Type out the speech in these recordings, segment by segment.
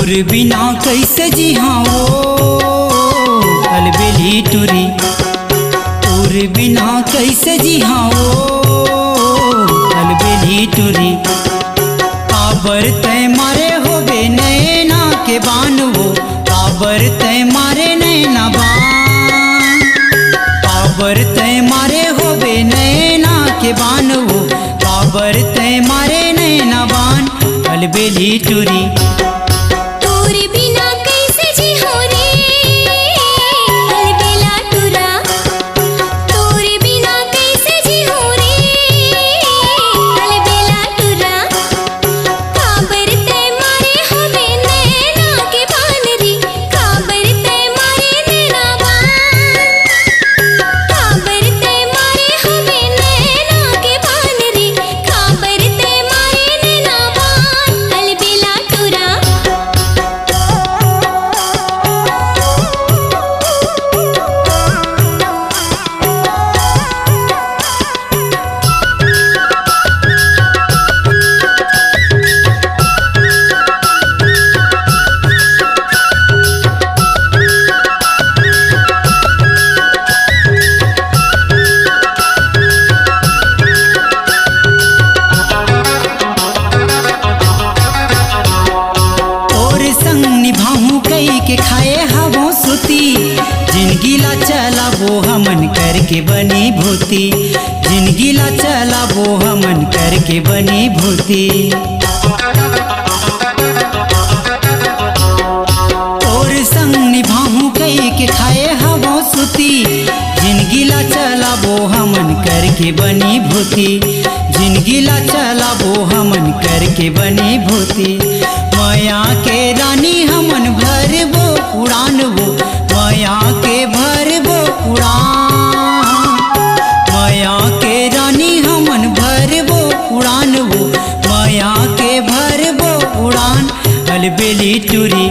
तोर बिना कैसे जिहाओ अलबेली टूरी। तोर बिना कैसे जिहाओ अलबेली टूरी। काबर तय मारे होबे नैना के बान हो, काबर तय मारे नैना बान। काबर तय मारे होबे नैना के बान हो, काबर तय मारे नैना बान अलबेली टूरी। के खाए हवों सुती, जिंदगी ला चला वो हमन करके बनी भूती। जिंदगी ला चला वो हमन करके बनी भूती। और संग निभाऊं कई के खाए हवों सुती, जिंदगी ला चला वो हमन करके बनी भूती। जिंदगी ला चला वो हमन करके बनी भूती। माया के रानी हमन भरबो उड़ान वो, माया के भरबो उड़ान। माया के रानी हमन भरबो उड़ान वो, माया के भरबो उड़ान अलबेली टूरी।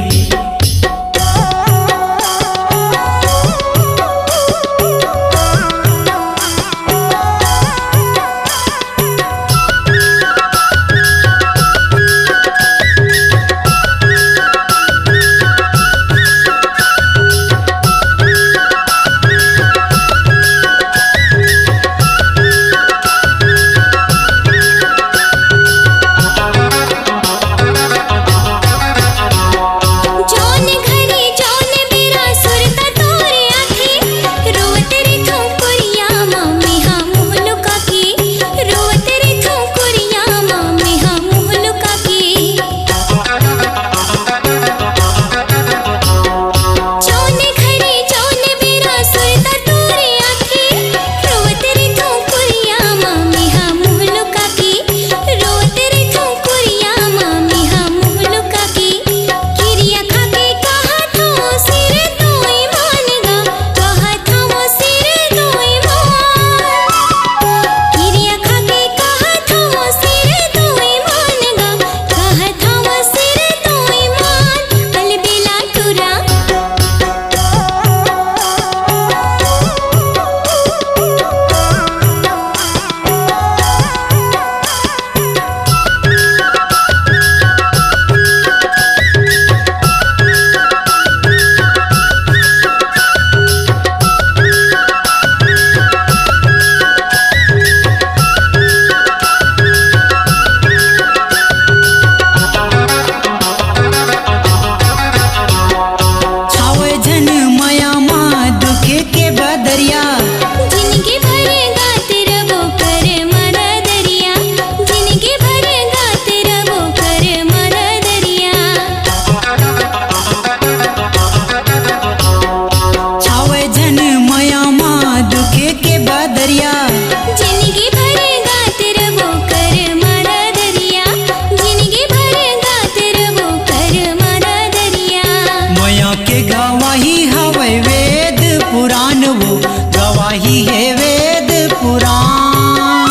गवाही है वेद पुराण।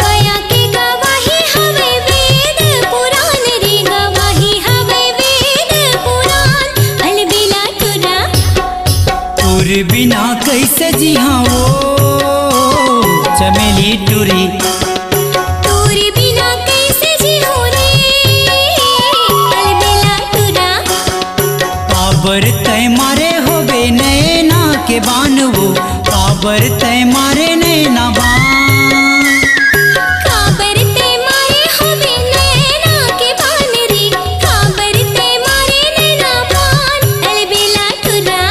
माया के गवाही हवे वेद पुराण रे, गवाही हवे वेद पुराण अलबेला टूरा। तोर बिना कैसे जिहाओ चमेली टूरी। तोर बिना कैसे जिहो रे अलबेला टूरा। काबर तय मारे होबे नैना के बान वो, काबर तय मारे नैना बान। काबर ते मारे होवे नैना के बान रे, काबर ते मारे नैना बान, अलबेला ठुरा।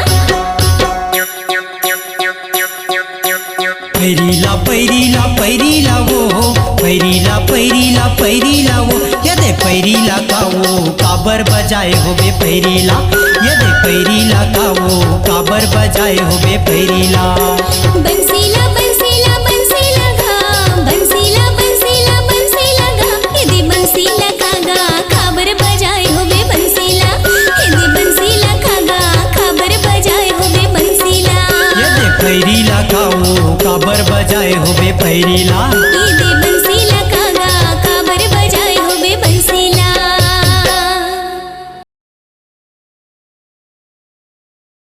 पैरीला पैरीला पैरीला वो, पैरीला पैरीला पैरीला वो, यदे पैरीला का वो काबर बजाए होबे पैरीला, यदे पैरीला का वो काबर बजाए होबे पैरीला। बंसीला बंसीला बंसीला गा, बंसीला बंसीला बंसीला गा, यदि बंसीला कागा काबर बजाए होबे बंसीला, यदि बंसीला कागा काबर बजाए होबे बंसीला। यदे पैरीला का वो काबर बजाए होबे पैरीला।